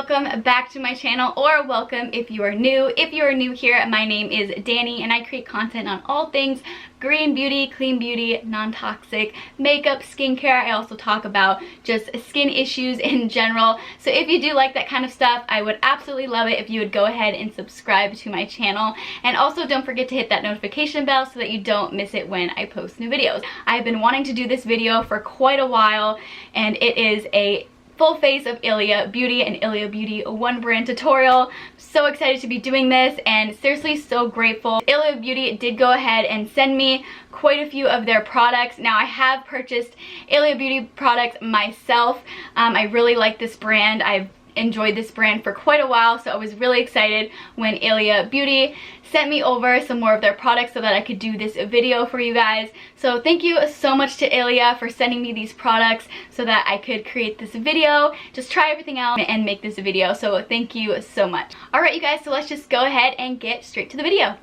welcome back to my channel, or welcome if you are new. If you are new here, my name is Danny and I create content on all things green beauty, clean beauty, non-toxic, makeup, skincare. I also talk about just skin issues in general. So if you do like that kind of stuff, I would absolutely love it if you would go ahead and subscribe to my channel. And also don't forget to hit that notification bell so that you don't miss it when I post new videos. I've been wanting to do this video for quite a while, and it is a full face of Ilia Beauty and Ilia Beauty one brand tutorial. So excited to be doing this and seriously so grateful. Ilia Beauty did go ahead and send me quite a few of their products. Now I have purchased Ilia Beauty products myself. I really like this brand. I've enjoyed this brand for quite a while, so I was really excited when Ilia Beauty sent me over some more of their products so that I could do this video for you guys. So thank you so much to Ilia for sending me these products so that I could create this video, just try everything out and make this video. So thank you so much. Alright you guys, so let's just go ahead and get straight to the video.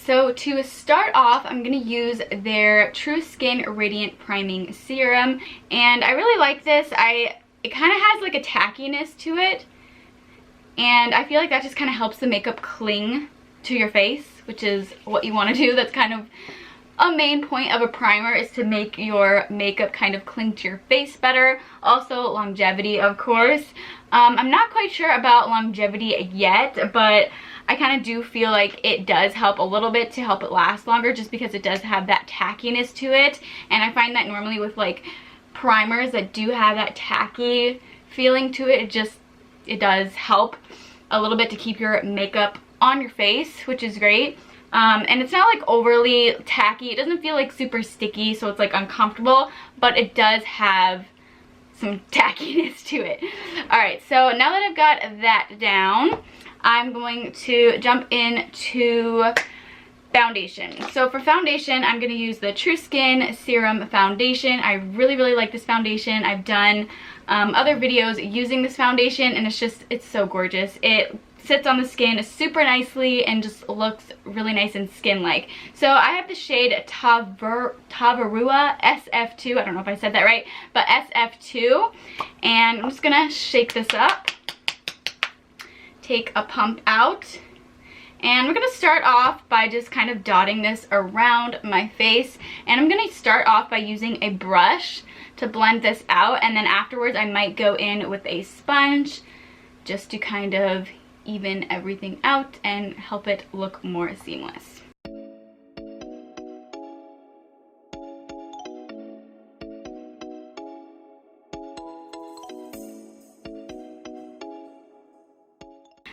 So to start off, I'm going to use their True Skin Radiant Priming Serum, and I really like this. It kind of has like a tackiness to it, and I feel like that just kind of helps the makeup cling to your face, which is what you want to do. That's kind of a main point of a primer, is to make your makeup kind of cling to your face better. Also longevity, of course. I'm not quite sure about longevity yet, but I kind of do feel like it does help a little bit to help it last longer, just because it does have that tackiness to it. And I find that normally with like primers that do have that tacky feeling to it, it does help a little bit to keep your makeup on your face, which is great. And it's not like overly tacky. It doesn't feel like super sticky, so it's like uncomfortable, but it does have some tackiness to it. Alright, so now that I've got that down, I'm going to jump into foundation. So for foundation, I'm going to use the True Skin Serum Foundation. I really like this foundation. I've done other videos using this foundation, and it's so gorgeous. It sits on the skin super nicely and just looks really nice and skin-like. So I have the shade Tavarua SF2. I don't know if I said that right, but SF2. And I'm just going to shake this up. Take a pump out, and we're going to start off by just kind of dotting this around my face, and I'm going to start off by using a brush to blend this out, and then afterwards I might go in with a sponge just to kind of even everything out and help it look more seamless.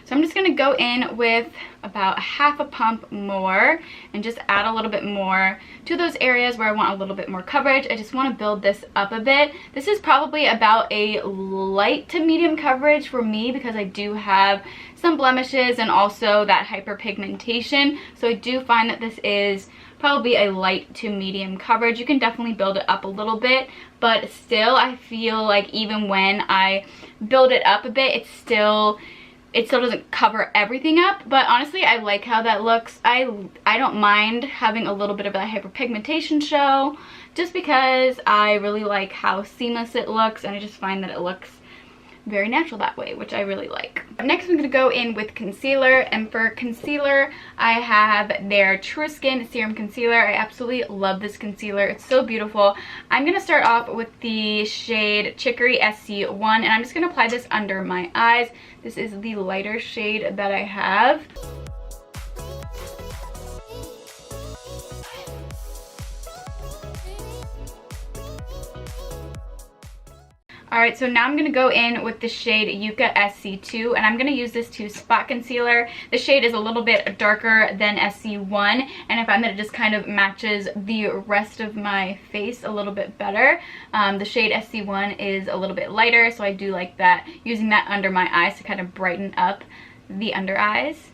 So I'm just going to go in with about half a pump more and just add a little bit more to those areas where I want a little bit more coverage. I just want to build this up a bit. This is probably about a light to medium coverage for me because I do have some blemishes and also that hyperpigmentation. So I do find that this is probably a light to medium coverage. You can definitely build it up a little bit, but still I feel like even when I build it up a bit, it still doesn't cover everything up. But honestly, I like how that looks. I don't mind having a little bit of that hyperpigmentation show, just because I really like how seamless it looks, and I just find that it looks very natural that way, which I really like. Next, I'm going to go in with concealer, and for concealer, I have their True Skin Serum Concealer. I absolutely love this concealer. It's so beautiful. I'm going to start off with the shade Chicory SC1, and I'm just going to apply this under my eyes. This is the lighter shade that I have. Alright, so now I'm going to go in with the shade Yucca SC2, and I'm going to use this to spot concealer. The shade is a little bit darker than SC1, and I find that it just kind of matches the rest of my face a little bit better. The shade SC1 is a little bit lighter, so I do like that, using that under my eyes to kind of brighten up the under eyes.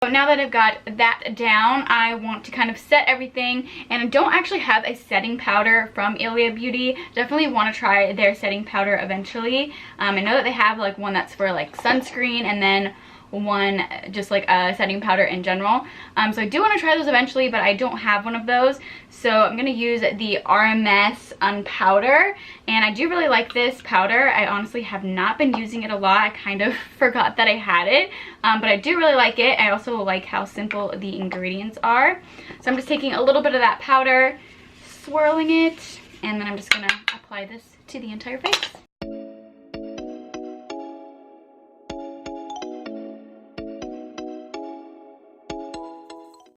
So now that I've got that down, I want to kind of set everything, and I don't actually have a setting powder from Ilia Beauty. Definitely want to try their setting powder eventually. I know that they have like one that's for like sunscreen, and then one, just like a setting powder in general. So I do want to try those eventually, but I don't have one of those. So I'm going to use the RMS Unpowder, and I do really like this powder. I honestly have not been using it a lot. I kind of forgot that I had it, but I do really like it. I also like how simple the ingredients are. So I'm just taking a little bit of that powder, swirling it, and then I'm just going to apply this to the entire face.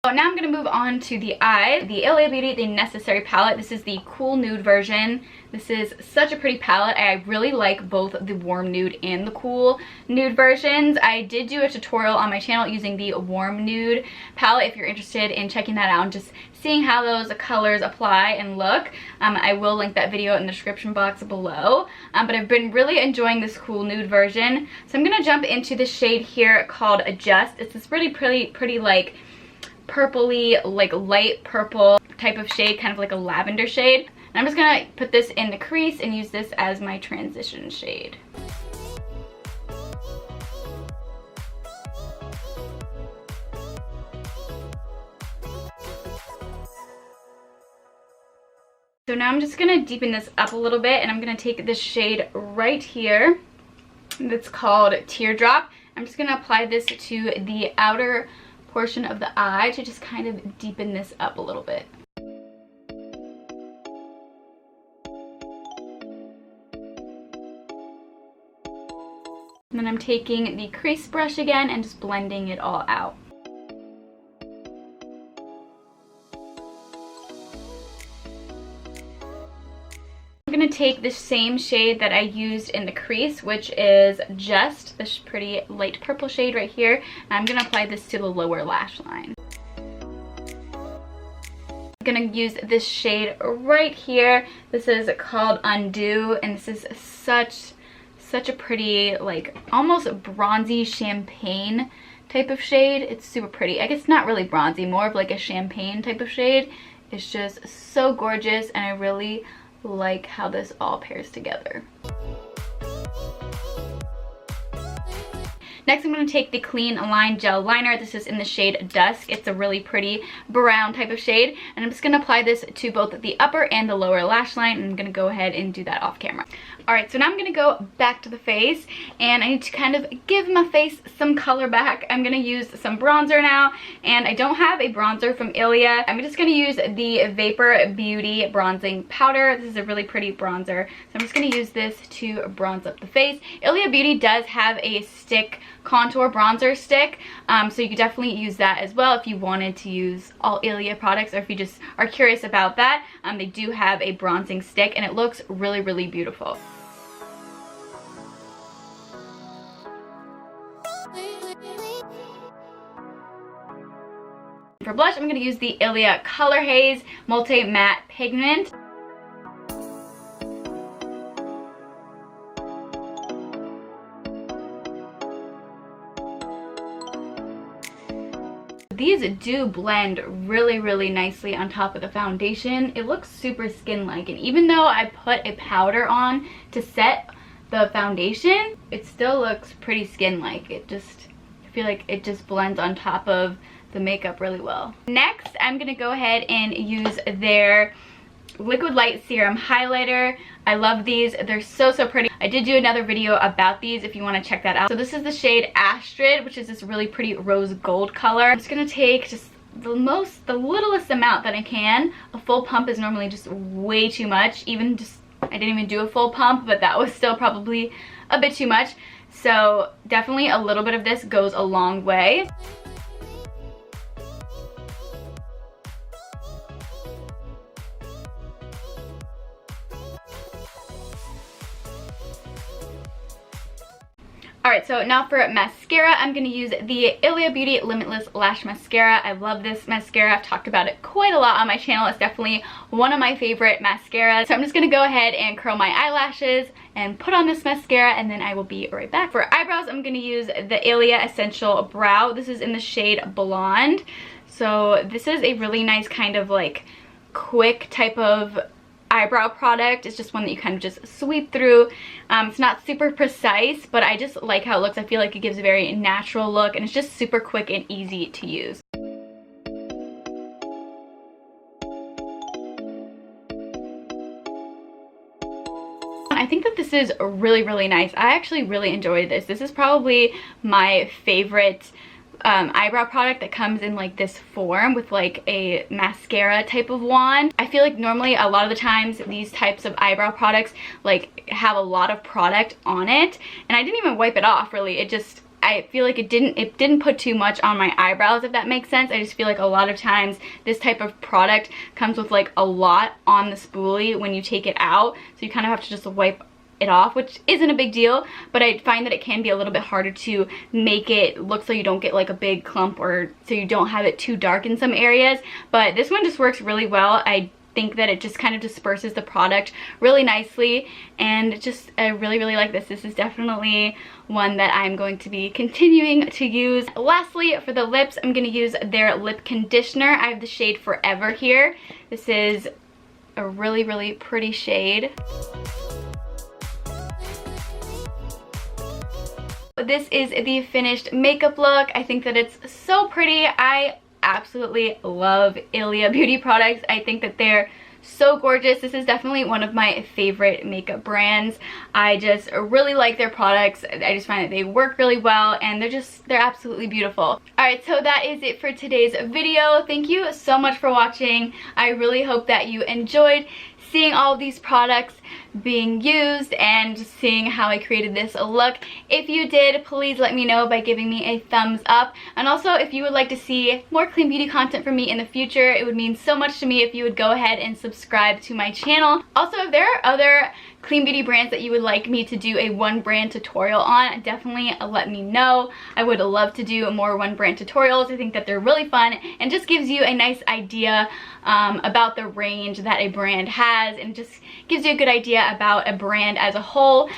So now I'm going to move on to the eyes. The ILIA Beauty The Necessary palette. This is the cool nude version. This is such a pretty palette. I really like both the warm nude and the cool nude versions. I did do a tutorial on my channel using the warm nude palette if you're interested in checking that out and just seeing how those colors apply and look. I will link that video in the description box below. But I've been really enjoying this cool nude version. So I'm going to jump into the shade here called Adjust. It's this really pretty like purpley, like light purple type of shade, kind of like a lavender shade. And I'm just gonna put this in the crease and use this as my transition shade. So now I'm just gonna deepen this up a little bit, and I'm gonna take this shade right here that's called Teardrop. I'm just gonna apply this to the outer portion of the eye to just kind of deepen this up a little bit. And then I'm taking the crease brush again and just blending it all out. I'm going to take the same shade that I used in the crease, which is just this pretty light purple shade right here, and I'm going to apply this to the lower lash line. I'm going to use this shade right here. This is called Undo, and this is such a pretty, like almost bronzy champagne type of shade. It's super pretty. I guess not really bronzy, more of like a champagne type of shade. It's just so gorgeous, and I really like how this all pairs together. Next, I'm going to take the Clean Line Gel Liner. This is in the shade Dusk. It's a really pretty brown type of shade. And I'm just going to apply this to both the upper and the lower lash line. And I'm going to go ahead and do that off camera. Alright, so now I'm going to go back to the face. And I need to kind of give my face some color back. I'm going to use some bronzer now. And I don't have a bronzer from ILIA. I'm just going to use the Vapor Beauty Bronzing Powder. This is a really pretty bronzer. So I'm just going to use this to bronze up the face. ILIA Beauty does have a stick contour bronzer stick, so you could definitely use that as well if you wanted to use all ILIA products, or if you just are curious about that. They do have a bronzing stick, and it looks really beautiful. For blush, I'm going to use the ILIA Color Haze Multi Matte Pigment. These do blend really nicely on top of the foundation. It looks super skin-like, and even though I put a powder on to set the foundation, it still looks pretty skin-like. I feel like it just blends on top of the makeup really well. Next, I'm gonna go ahead and use their Liquid Light Serum Highlighter. I love these. They're so pretty. I did do another video about these if you want to check that out. So this is the shade Astrid, which is this really pretty rose gold color. I'm just going to take just the littlest amount that I can. A full pump is normally just way too much. I didn't even do a full pump, but that was still probably a bit too much. So definitely a little bit of this goes a long way. Alright, so now for mascara, I'm going to use the ILIA Beauty Limitless Lash Mascara. I love this mascara. I've talked about it quite a lot on my channel. It's definitely one of my favorite mascaras. So I'm just going to go ahead and curl my eyelashes and put on this mascara, and then I will be right back. For eyebrows, I'm going to use the ILIA Essential Brow. This is in the shade Blonde. So this is a really nice kind of like quick type of eyebrow product. It's just one that you kind of just sweep through. It's not super precise, but I just like how it looks. I feel like it gives a very natural look, and it's just super quick and easy to use. I think that this is really, really nice. I actually really enjoyed this. This is probably my favorite eyebrow product that comes in like this form with like a mascara type of wand. I feel like normally a lot of the times these types of eyebrow products like have a lot of product on it, and I didn't even wipe it off really. I feel like it didn't put too much on my eyebrows, if that makes sense. I just feel like a lot of times this type of product comes with like a lot on the spoolie when you take it out, so you kind of have to just wipe it off, which isn't a big deal, but I find that it can be a little bit harder to make it look so you don't get like a big clump, or so you don't have it too dark in some areas. But this one just works really well. I think that it just kind of disperses the product really nicely, and I really, really like this. This is definitely one that I'm going to be continuing to use. Lastly, for the lips, I'm going to use their lip conditioner. I have the shade Forever here. This is a really, really pretty shade. This is the finished makeup look. I think that it's so pretty. I absolutely love Ilia Beauty products. I think that they're so gorgeous. This is definitely one of my favorite makeup brands. I just really like their products. I just find that they work really well, and they're absolutely beautiful. Alright, so that is it for today's video. Thank you so much for watching. I really hope that you enjoyed seeing all of these products being used and just seeing how I created this look. If you did, please let me know by giving me a thumbs up. And also, if you would like to see more clean beauty content from me in the future, it would mean so much to me if you would go ahead and subscribe to my channel. Also, if there are other clean beauty brands that you would like me to do a one brand tutorial on, definitely let me know. I would love to do more one brand tutorials. I think that they're really fun and just gives you a nice idea about the range that a brand has, and just gives you a good idea about a brand as a whole.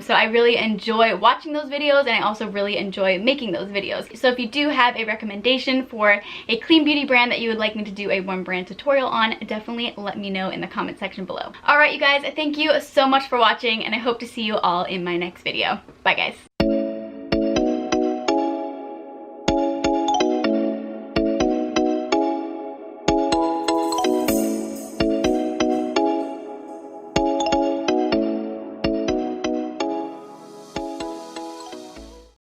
So I really enjoy watching those videos, and I also really enjoy making those videos. So if you do have a recommendation for a clean beauty brand that you would like me to do a one brand tutorial on, definitely let me know in the comment section below. Alright you guys, thank you so much for watching, and I hope to see you all in my next video. Bye guys.